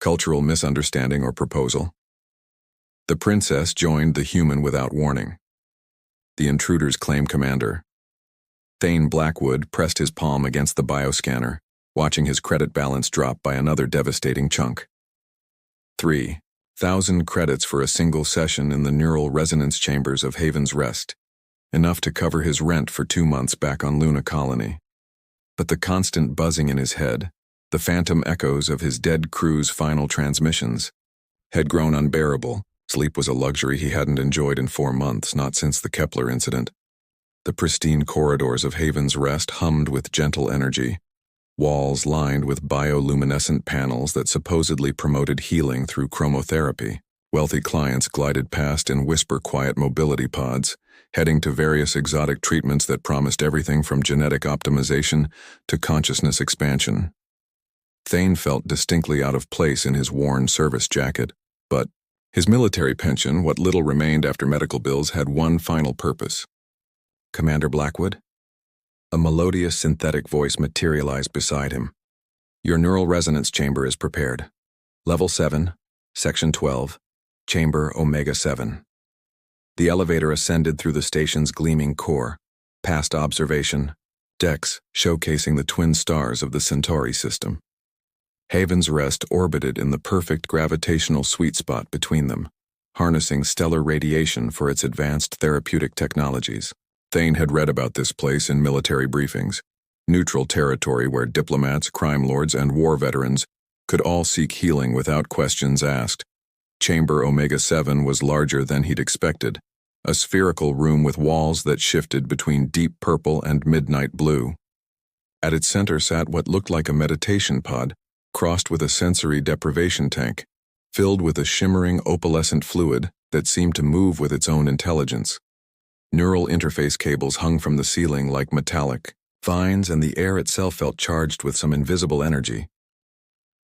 Cultural misunderstanding or proposal. The princess joined the human without warning. The intruders claim commander. Thane Blackwood pressed his palm against the bioscanner, watching his credit balance drop by another devastating chunk. 3,000 credits for a single session in the neural resonance chambers of Haven's Rest, enough to cover his rent for 2 months back on Luna Colony. But the constant buzzing in his head, the phantom echoes of his dead crew's final transmissions, had grown unbearable. Sleep was a luxury he hadn't enjoyed in 4 months, not since the Kepler incident. The pristine corridors of Haven's Rest hummed with gentle energy, walls lined with bioluminescent panels that supposedly promoted healing through chromotherapy. Wealthy clients glided past in whisper-quiet mobility pods, heading to various exotic treatments that promised everything from genetic optimization to consciousness expansion. Thane felt distinctly out of place in his worn service jacket, but his military pension, what little remained after medical bills, had one final purpose. "Commander Blackwood?" A melodious synthetic voice materialized beside him. "Your neural resonance chamber is prepared. Level 7, Section 12, Chamber Omega 7. The elevator ascended through the station's gleaming core, past observation decks showcasing the twin stars of the Centauri system. Haven's Rest orbited in the perfect gravitational sweet spot between them, harnessing stellar radiation for its advanced therapeutic technologies. Thane had read about this place in military briefings, neutral territory where diplomats, crime lords, and war veterans could all seek healing without questions asked. Chamber Omega 7 was larger than he'd expected, a spherical room with walls that shifted between deep purple and midnight blue. At its center sat what looked like a meditation pod, crossed with a sensory deprivation tank, filled with a shimmering opalescent fluid that seemed to move with its own intelligence. Neural interface cables hung from the ceiling like metallic vines, and the air itself felt charged with some invisible energy.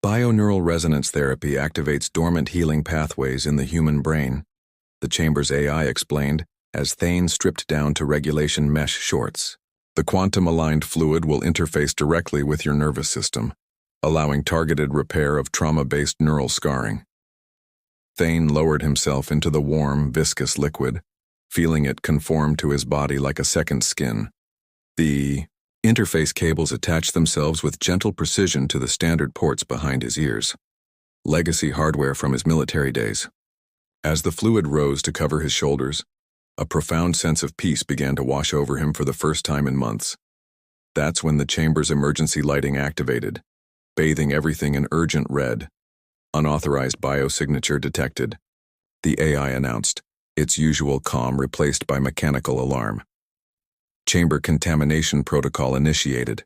Bioneural resonance therapy activates dormant healing pathways in the human brain, the chamber's AI explained, as Thane stripped down to regulation mesh shorts. The quantum-aligned fluid will interface directly with your nervous system, allowing targeted repair of trauma-based neural scarring. Thane lowered himself into the warm, viscous liquid, feeling it conform to his body like a second skin. The interface cables attached themselves with gentle precision to the standard ports behind his ears, legacy hardware from his military days. As the fluid rose to cover his shoulders, a profound sense of peace began to wash over him for the first time in months. That's when the chamber's emergency lighting activated, bathing everything in urgent red. Unauthorized biosignature detected, the AI announced, its usual calm replaced by mechanical alarm. Chamber contamination protocol initiated.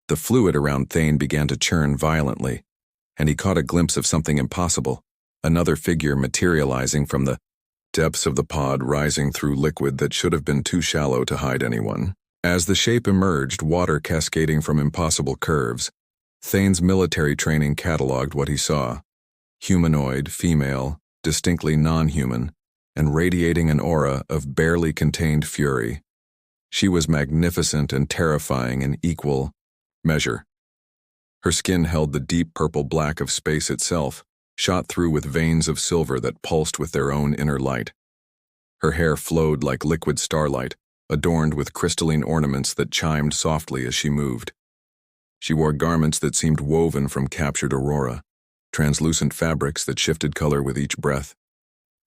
The fluid around Thane began to churn violently, and he caught a glimpse of something impossible, another figure materializing from the depths of the pod, rising through liquid that should have been too shallow to hide anyone. As the shape emerged, water cascading from impossible curves, Thane's military training cataloged what he saw: humanoid, female, distinctly non-human, and radiating an aura of barely contained fury. She was magnificent and terrifying in equal measure. Her skin held the deep purple black of space itself, shot through with veins of silver that pulsed with their own inner light. Her hair flowed like liquid starlight, adorned with crystalline ornaments that chimed softly as she moved. She wore garments that seemed woven from captured aurora, translucent fabrics that shifted color with each breath.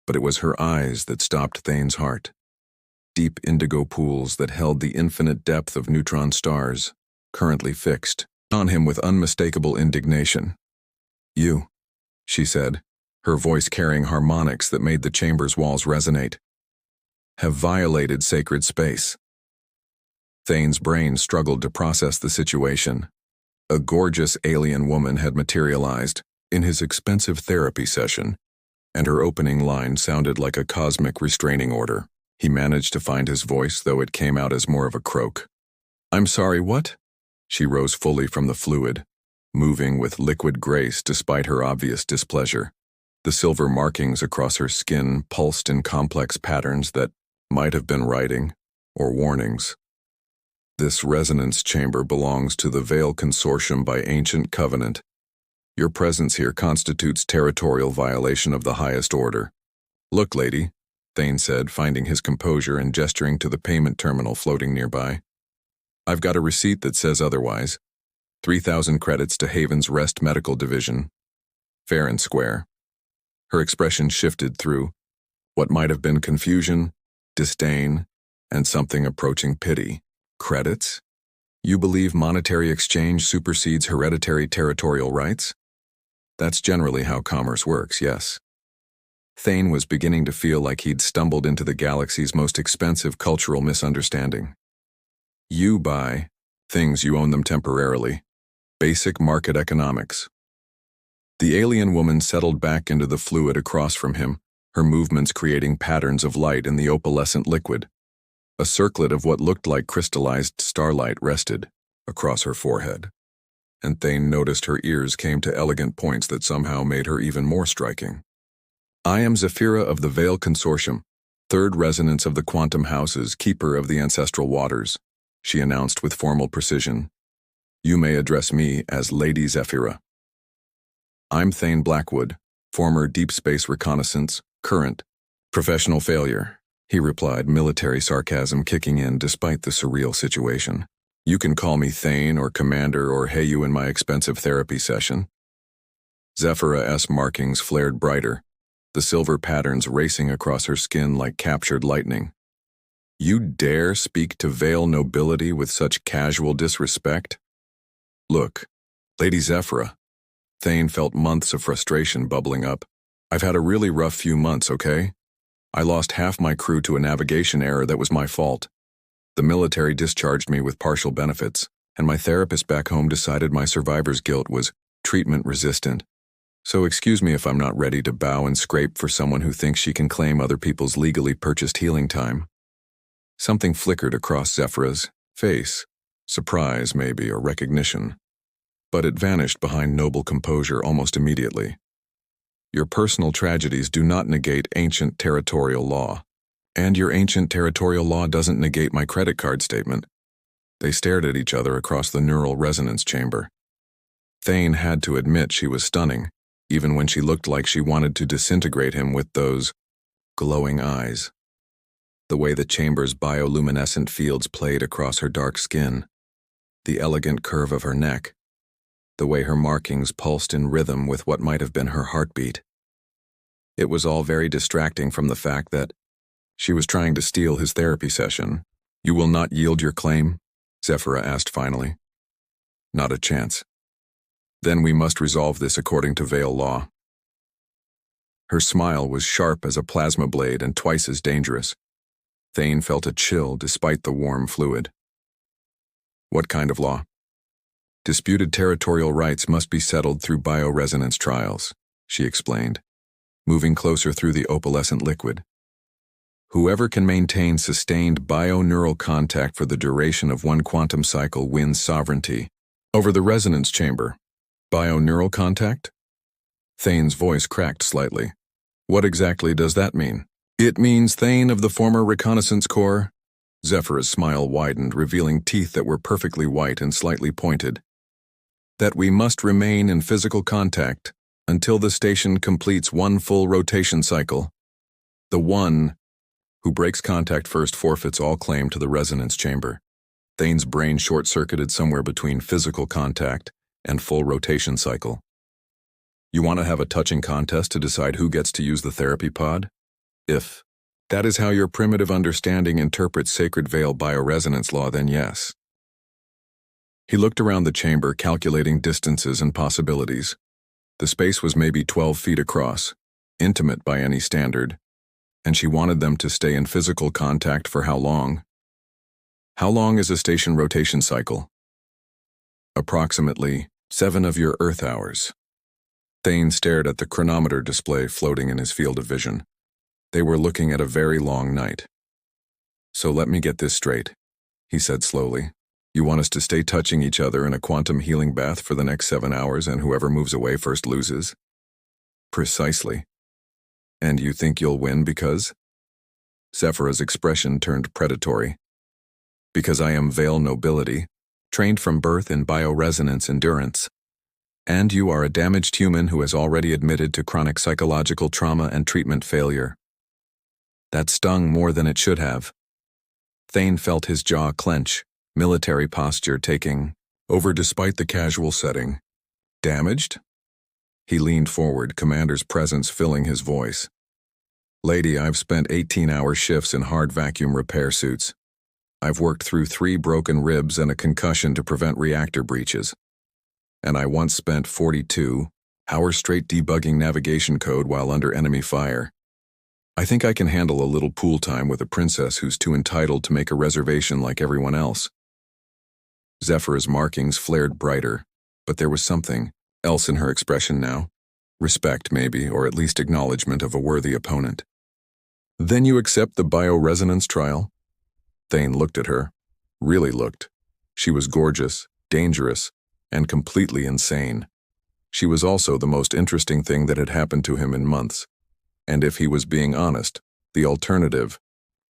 But it was her eyes that stopped Thane's heart. Deep indigo pools that held the infinite depth of neutron stars, currently fixed on him with unmistakable indignation. "You," she said, her voice carrying harmonics that made the chamber's walls resonate, "have violated sacred space." Thane's brain struggled to process the situation. A gorgeous alien woman had materialized in his expensive therapy session, and her opening line sounded like a cosmic restraining order. He managed to find his voice, though it came out as more of a croak. "I'm sorry, what?" She rose fully from the fluid, moving with liquid grace despite her obvious displeasure. The silver markings across her skin pulsed in complex patterns that might have been writing or warnings. "This resonance chamber belongs to the Veil Consortium by ancient covenant. Your presence here constitutes territorial violation of the highest order. Look, lady, Thane said, finding his composure and gesturing to the payment terminal floating nearby. I've got a receipt that says otherwise. 3,000 credits to Haven's Rest Medical Division. Fair and square. Her expression shifted through what might have been confusion, disdain, and something approaching pity. Credits? You believe monetary exchange supersedes hereditary territorial rights? That's generally how commerce works, yes. Thane was beginning to feel like he'd stumbled into the galaxy's most expensive cultural misunderstanding. You buy things, you own them temporarily. Basic market economics. The alien woman settled back into the fluid across from him, her movements creating patterns of light in the opalescent liquid. A circlet of what looked like crystallized starlight rested across her forehead, and Thane noticed her ears came to elegant points that somehow made her even more striking. I am Zephyra of the Veil Consortium, third resonance of the Quantum Houses, keeper of the ancestral waters, she announced with formal precision. You may address me as Lady Zephyra. I'm Thane Blackwood, former Deep Space Reconnaissance, current professional failure, he replied, military sarcasm kicking in despite the surreal situation. You can call me Thane or Commander or hey you in my expensive therapy session. Zephyra S. markings flared brighter, the silver patterns racing across her skin like captured lightning. You dare speak to Veil nobility with such casual disrespect? Look, Lady Zephyra. Thane felt months of frustration bubbling up. I've had a really rough few months, okay? I lost half my crew to a navigation error that was my fault. The military discharged me with partial benefits, and my therapist back home decided my survivor's guilt was treatment-resistant. So excuse me if I'm not ready to bow and scrape for someone who thinks she can claim other people's legally purchased healing time. Something flickered across Zephyra's face, surprise maybe, or recognition. But it vanished behind noble composure almost immediately. Your personal tragedies do not negate ancient territorial law. And your ancient territorial law doesn't negate my credit card statement. They stared at each other across the neural resonance chamber. Thane had to admit she was stunning, even when she looked like she wanted to disintegrate him with those glowing eyes. The way the chamber's bioluminescent fields played across her dark skin, the elegant curve of her neck, the way her markings pulsed in rhythm with what might have been her heartbeat. It was all very distracting from the fact that she was trying to steal his therapy session. You will not yield your claim? Zephyra asked finally. Not a chance. Then we must resolve this according to Veil law. Her smile was sharp as a plasma blade and twice as dangerous. Thane felt a chill despite the warm fluid. What kind of law? Disputed territorial rights must be settled through bioresonance trials, she explained, moving closer through the opalescent liquid. Whoever can maintain sustained bioneural contact for the duration of one quantum cycle wins sovereignty over the resonance chamber. Bioneural contact? Thane's voice cracked slightly. What exactly does that mean? It means Thane of the former Reconnaissance Corps. Zephyra's smile widened, revealing teeth that were perfectly white and slightly pointed. That we must remain in physical contact until the station completes one full rotation cycle. The one who breaks contact first forfeits all claim to the resonance chamber. Thane's brain short-circuited somewhere between physical contact and full rotation cycle. You want to have a touching contest to decide who gets to use the therapy pod? If that is how your primitive understanding interprets sacred veil bioresonance law, then yes. He looked around the chamber, calculating distances and possibilities. The space was maybe 12 feet across, intimate by any standard, and she wanted them to stay in physical contact for how long? How long is a station rotation cycle? Approximately 7 of your Earth hours. Thane stared at the chronometer display floating in his field of vision. They were looking at a very long night. So let me get this straight, he said slowly. You want us to stay touching each other in a quantum healing bath for the next 7 hours and whoever moves away first loses? Precisely. And you think you'll win because? Zephyra's expression turned predatory. Because I am Veil nobility, trained from birth in bioresonance endurance. And you are a damaged human who has already admitted to chronic psychological trauma and treatment failure. That stung more than it should have. Thane felt his jaw clench, military posture taking over despite the casual setting. Damaged? He leaned forward, commander's presence filling his voice. Lady, I've spent 18-hour shifts in hard vacuum repair suits. I've worked through 3 broken ribs and a concussion to prevent reactor breaches. And I once spent 42 hours straight debugging navigation code while under enemy fire. I think I can handle a little pool time with a princess who's too entitled to make a reservation like everyone else. Zephyra's markings flared brighter, but there was something else in her expression now. Respect, maybe, or at least acknowledgement of a worthy opponent. Then you accept the bioresonance trial? Thane looked at her. Really looked. She was gorgeous, dangerous, and completely insane. She was also the most interesting thing that had happened to him in months. And if he was being honest, the alternative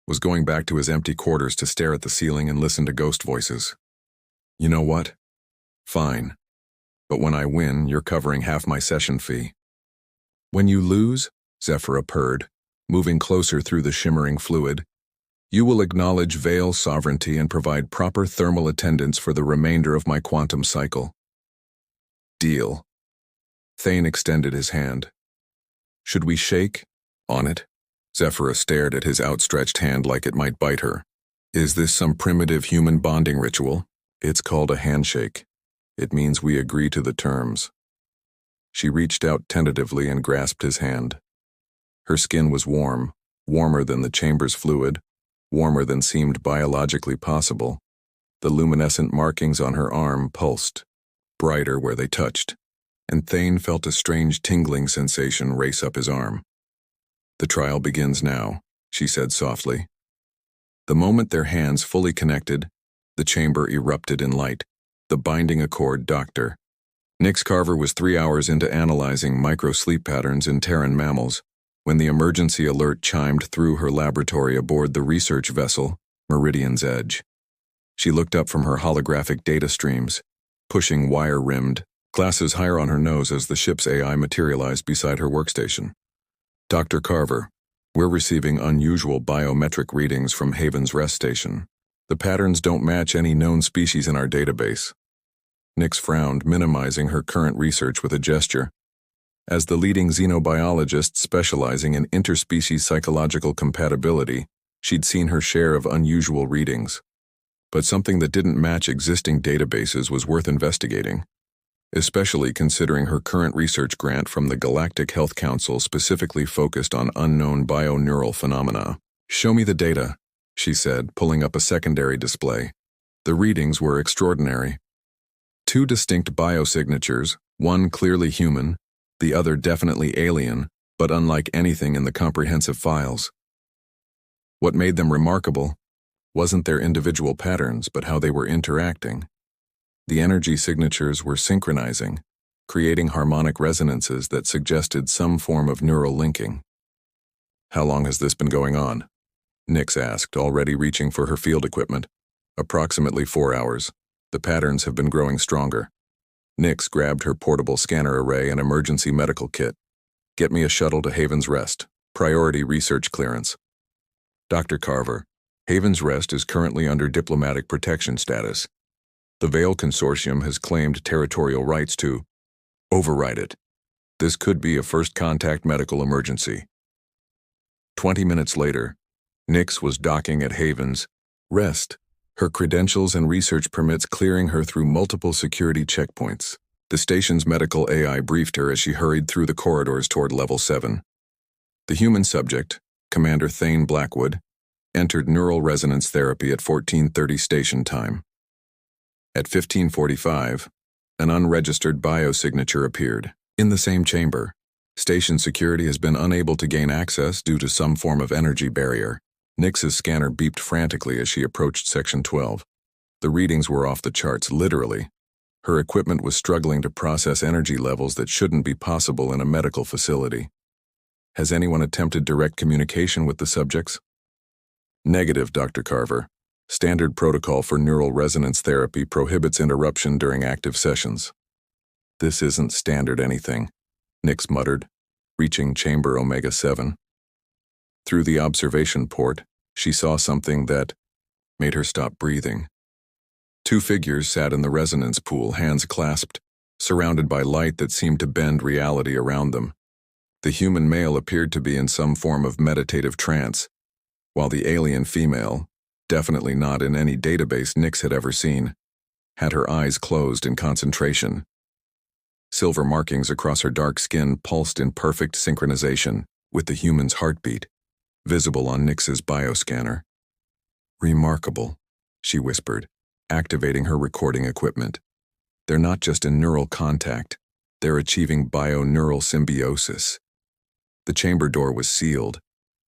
was going back to his empty quarters to stare at the ceiling and listen to ghost voices. You know what? Fine. But when I win, you're covering half my session fee. When you lose, Zephyra purred, moving closer through the shimmering fluid, you will acknowledge Veil sovereignty and provide proper thermal attendance for the remainder of my quantum cycle. Deal. Thane extended his hand. Should we shake? On it? Zephyra stared at his outstretched hand like it might bite her. Is this some primitive human bonding ritual? It's called a handshake. It means we agree to the terms. She reached out tentatively and grasped his hand. Her skin was warm, warmer than the chamber's fluid, warmer than seemed biologically possible. The luminescent markings on her arm pulsed, brighter where they touched, and Thane felt a strange tingling sensation race up his arm. The trial begins now, she said softly. The moment their hands fully connected, the chamber erupted in light. The binding accord doctor. Nix Carver was 3 hours into analyzing micro-sleep patterns in Terran mammals when the emergency alert chimed through her laboratory aboard the research vessel, Meridian's Edge. She looked up from her holographic data streams, pushing wire-rimmed glasses higher on her nose as the ship's AI materialized beside her workstation. Dr. Carver, we're receiving unusual biometric readings from Haven's Rest Station. The patterns don't match any known species in our database. Nix frowned, minimizing her current research with a gesture. As the leading xenobiologist specializing in interspecies psychological compatibility, she'd seen her share of unusual readings. But something that didn't match existing databases was worth investigating, especially considering her current research grant from the Galactic Health Council specifically focused on unknown bioneural phenomena. Show me the data, she said, pulling up a secondary display. The readings were extraordinary. 2 distinct biosignatures, one clearly human, the other definitely alien, but unlike anything in the comprehensive files. What made them remarkable wasn't their individual patterns, but how they were interacting. The energy signatures were synchronizing, creating harmonic resonances that suggested some form of neural linking. How long has this been going on? Nix asked, already reaching for her field equipment. Approximately 4 hours. The patterns have been growing stronger. Nix grabbed her portable scanner array and emergency medical kit. Get me a shuttle to Haven's Rest. Priority research clearance. Dr. Carver, Haven's Rest is currently under diplomatic protection status. The Veil Consortium has claimed territorial rights to override it. This could be a first contact medical emergency. 20 minutes later, Nix was docking at Haven's Rest, her credentials and research permits clearing her through multiple security checkpoints. The station's medical AI briefed her as she hurried through the corridors toward Level 7. The human subject, Commander Thane Blackwood, entered neural resonance therapy at 14:30 station time. At 15:45, an unregistered biosignature appeared. In the same chamber, station security has been unable to gain access due to some form of energy barrier. Nix's scanner beeped frantically as she approached Section 12. The readings were off the charts, literally. Her equipment was struggling to process energy levels that shouldn't be possible in a medical facility. Has anyone attempted direct communication with the subjects? Negative, Dr. Carver. Standard protocol for neural resonance therapy prohibits interruption during active sessions. This isn't standard anything, Nix muttered, reaching chamber Omega-7. Through the observation port, she saw something that made her stop breathing. Two figures sat in the resonance pool, hands clasped, surrounded by light that seemed to bend reality around them. The human male appeared to be in some form of meditative trance, while the alien female, definitely not in any database Nix had ever seen, had her eyes closed in concentration. Silver markings across her dark skin pulsed in perfect synchronization with the human's heartbeat, visible on Nix's bioscanner. "Remarkable," she whispered, activating her recording equipment. "They're not just in neural contact, they're achieving bio-neural symbiosis." The chamber door was sealed,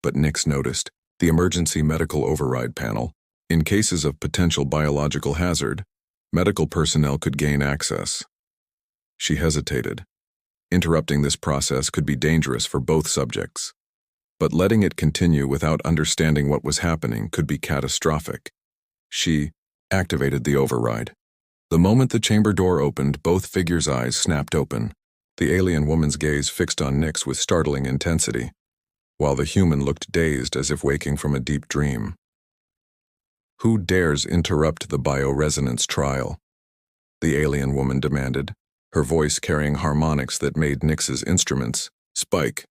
but Nix noticed the emergency medical override panel. In cases of potential biological hazard, medical personnel could gain access. She hesitated. Interrupting this process could be dangerous for both subjects, but letting it continue without understanding what was happening could be catastrophic. She activated the override. The moment the chamber door opened, both figures' eyes snapped open. The alien woman's gaze fixed on Nix with startling intensity, while the human looked dazed as if waking from a deep dream. "Who dares interrupt the bioresonance trial?" the alien woman demanded, her voice carrying harmonics that made Nix's instruments spike.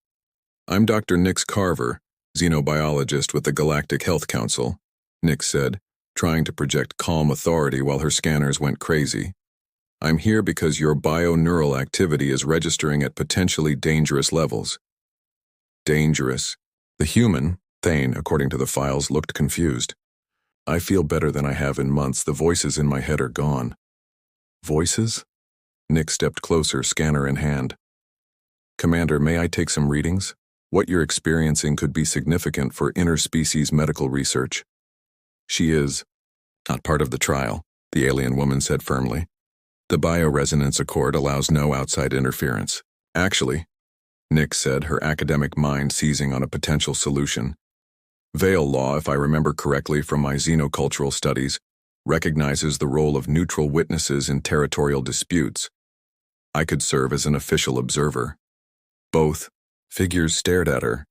"I'm Dr. Nix Carver, xenobiologist with the Galactic Health Council," Nix said, trying to project calm authority while her scanners went crazy. "I'm here because your bio-neural activity is registering at potentially dangerous levels." Dangerous? The human, Thane, according to the files, looked confused. "I feel better than I have in months. The voices in my head are gone." "Voices?" Nix stepped closer, scanner in hand. "Commander, may I take some readings? What you're experiencing could be significant for interspecies medical research." "She is not part of the trial," the alien woman said firmly. "The bioresonance accord allows no outside interference." "Actually," Nix said, her academic mind seizing on a potential solution, "Veil law, if I remember correctly from my xenocultural studies, recognizes the role of neutral witnesses in territorial disputes. I could serve as an official observer." Both figures stared at her.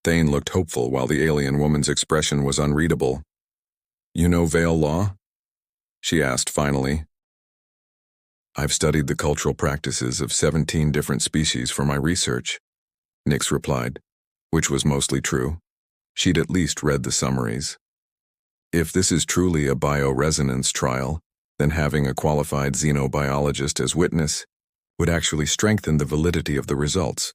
Thane looked hopeful while the alien woman's expression was unreadable. "You know Veil law?" she asked finally. "I've studied the cultural practices of 17 different species for my research," Nix replied, which was mostly true. She'd at least read the summaries. "If this is truly a bioresonance trial, then having a qualified xenobiologist as witness would actually strengthen the validity of the results."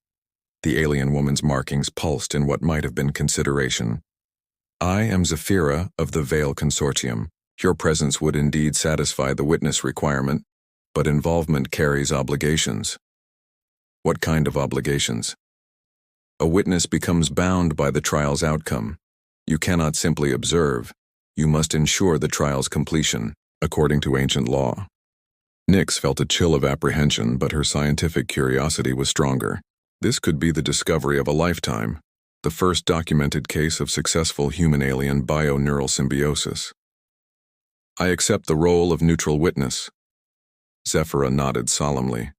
The alien woman's markings pulsed in what might have been consideration. "I am Zafira of the Veil Consortium. Your presence would indeed satisfy the witness requirement, but involvement carries obligations." "What kind of obligations?" "A witness becomes bound by the trial's outcome. You cannot simply observe. You must ensure the trial's completion, according to ancient law." Nix felt a chill of apprehension, but her scientific curiosity was stronger. This could be the discovery of a lifetime, the first documented case of successful human-alien bio-neural symbiosis. "I accept the role of neutral witness." Zephyra nodded solemnly.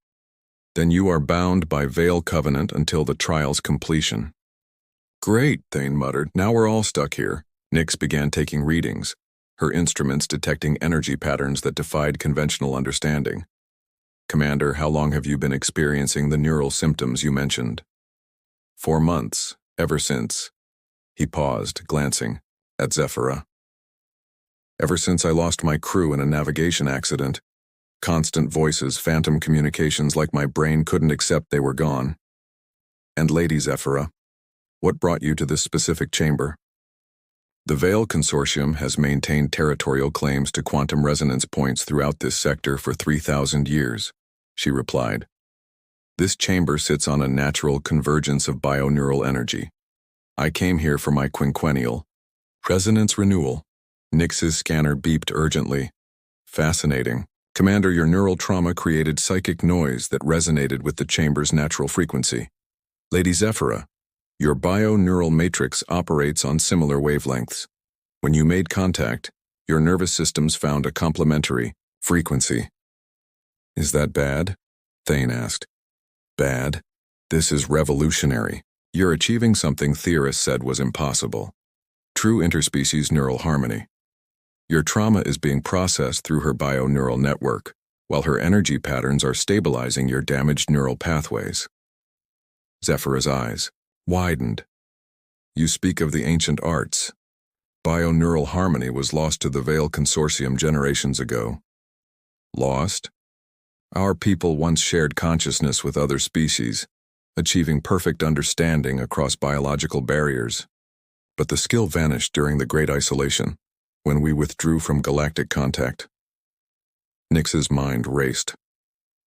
"Then you are bound by Veil Covenant until the trial's completion." "Great," Thane muttered. "Now we're all stuck here." Nix began taking readings, her instruments detecting energy patterns that defied conventional understanding. "Commander, how long have you been experiencing the neural symptoms you mentioned?" 4 months, ever since." He paused, glancing at Zephyra. "Ever since I lost my crew in a navigation accident. Constant voices, phantom communications like my brain couldn't accept they were gone." "And Lady Zephyra, what brought you to this specific chamber?" "The Veil Consortium has maintained territorial claims to quantum resonance points throughout this sector for 3,000 years, she replied. "This chamber sits on a natural convergence of bio-neural energy. I came here for my quinquennial resonance renewal." Nix's scanner beeped urgently. "Fascinating. Commander, your neural trauma created psychic noise that resonated with the chamber's natural frequency. Lady Zephyra, your bio-neural matrix operates on similar wavelengths. When you made contact, your nervous systems found a complementary frequency." "Is that bad?" Thane asked. Bad? This is revolutionary. You're achieving something theorists said was impossible. True interspecies neural harmony. Your trauma is being processed through her bio-neural network, while her energy patterns are stabilizing your damaged neural pathways. Zephyra's eyes widened. You speak of the ancient arts. Bio-neural harmony was lost to the Veil Consortium generations ago. Lost? Our people once shared consciousness with other species, achieving perfect understanding across biological barriers. But the skill vanished during the Great Isolation, when we withdrew from galactic contact. Nix's mind raced.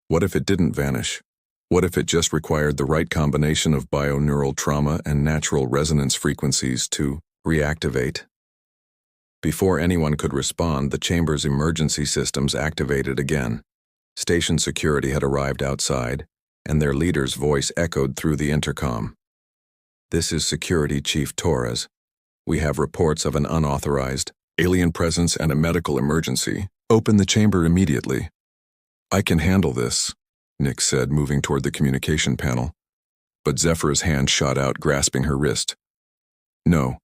What if it didn't vanish? What if it just required the right combination of bio-neural trauma and natural resonance frequencies to reactivate? Before anyone could respond, the chamber's emergency systems activated again. Station security had arrived outside, and their leader's voice echoed through the intercom. This is Security Chief Torres. We have reports of an unauthorized alien presence and a medical emergency. Open the chamber immediately. I can handle this, Nix said, moving toward the communication panel. But Zephyra's hand shot out, grasping her wrist. No.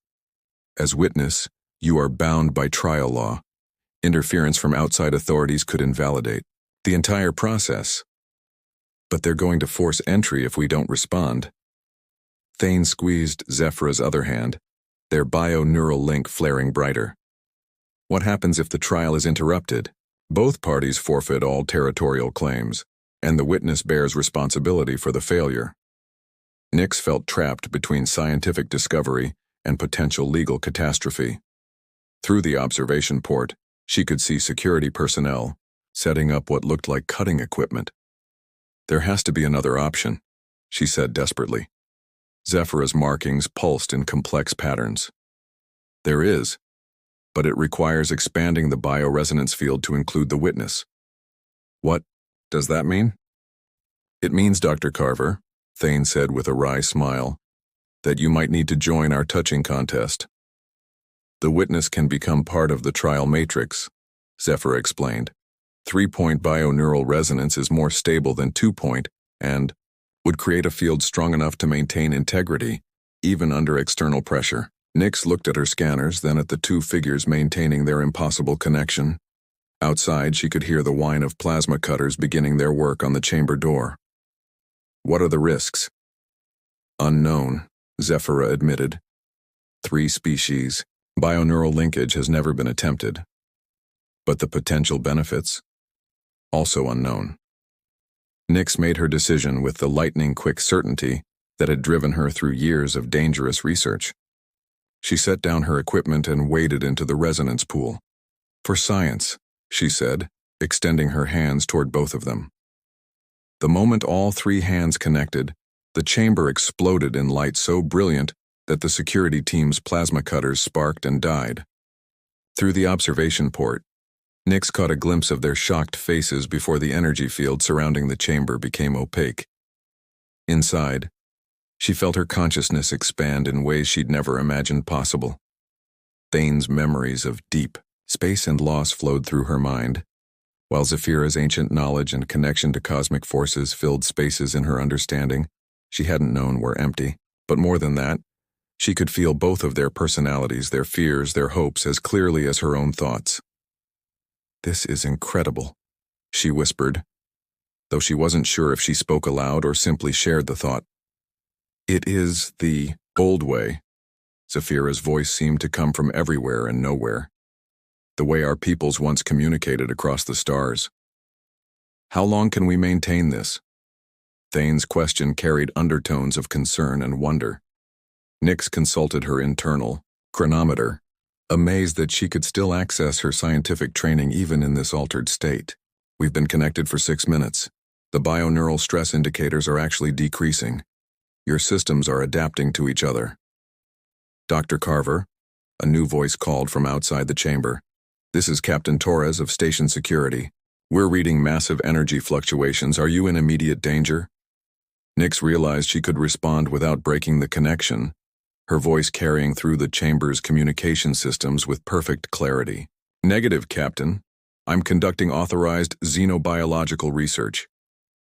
As witness, you are bound by trial law. Interference from outside authorities could invalidate the entire process. But they're going to force entry if we don't respond. Thane squeezed Zephyra's other hand, their bio-neural link flaring brighter. What happens if the trial is interrupted? Both parties forfeit all territorial claims, and the witness bears responsibility for the failure. Nix felt trapped between scientific discovery and potential legal catastrophe. Through the observation port, she could see security personnel setting up what looked like cutting equipment. There has to be another option, she said desperately. Zephyra's markings pulsed in complex patterns. There is, but it requires expanding the bioresonance field to include the witness. What does that mean? It means, Dr. Carver, Thane said with a wry smile, that you might need to join our touching contest. The witness can become part of the trial matrix, Zephyra explained. 3-point bio-neural resonance is more stable than 2-point and would create a field strong enough to maintain integrity, even under external pressure. Nix looked at her scanners, then at the two figures maintaining their impossible connection. Outside, she could hear the whine of plasma cutters beginning their work on the chamber door. What are the risks? Unknown, Zephyra admitted. 3 species. Bio-neural linkage has never been attempted. But the potential benefits? Also unknown. Nix made her decision with the lightning-quick certainty that had driven her through years of dangerous research. She set down her equipment and waded into the resonance pool. For science, she said, extending her hands toward both of them. The moment all 3 hands connected, the chamber exploded in light so brilliant that the security team's plasma cutters sparked and died. Through the observation port, Nix caught a glimpse of their shocked faces before the energy field surrounding the chamber became opaque. Inside, she felt her consciousness expand in ways she'd never imagined possible. Thane's memories of deep space and loss flowed through her mind, while Zephyra's ancient knowledge and connection to cosmic forces filled spaces in her understanding she hadn't known were empty. But more than that, she could feel both of their personalities, their fears, their hopes as clearly as her own thoughts. This is incredible, she whispered, though she wasn't sure if she spoke aloud or simply shared the thought. It is the old way. Zephyra's voice seemed to come from everywhere and nowhere. The way our peoples once communicated across the stars. How long can we maintain this? Thane's question carried undertones of concern and wonder. Nix consulted her internal chronometer, amazed that she could still access her scientific training even in this altered state. We've been connected for 6 minutes. The bio-neural stress indicators are actually decreasing. Your systems are adapting to each other. Dr. Carver, a new voice called from outside the chamber. This is Captain Torres of Station Security. We're reading massive energy fluctuations. Are you in immediate danger? Nix realized she could respond without breaking the connection, her voice carrying through the chamber's communication systems with perfect clarity. Negative, Captain. I'm conducting authorized xenobiological research.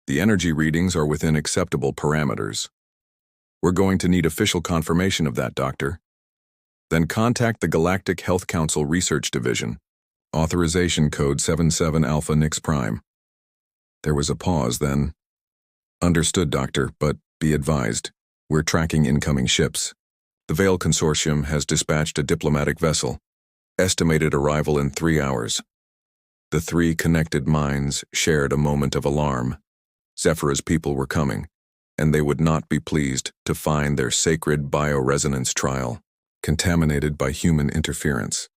The energy readings are within acceptable parameters. We're going to need official confirmation of that, Doctor. Then contact the Galactic Health Council Research Division. Authorization code 77 Alpha Nix Prime. There was a pause, then. Understood, Doctor, but be advised. We're tracking incoming ships. The Veil Consortium has dispatched a diplomatic vessel. Estimated arrival in 3 hours. The 3 connected minds shared a moment of alarm. Zephyra's people were coming, and they would not be pleased to find their sacred bioresonance trial contaminated by human interference.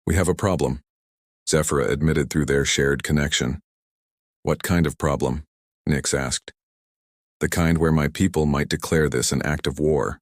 We have a problem, Zephyra admitted through their shared connection. What kind of problem? Nix asked. The kind where my people might declare this an act of war.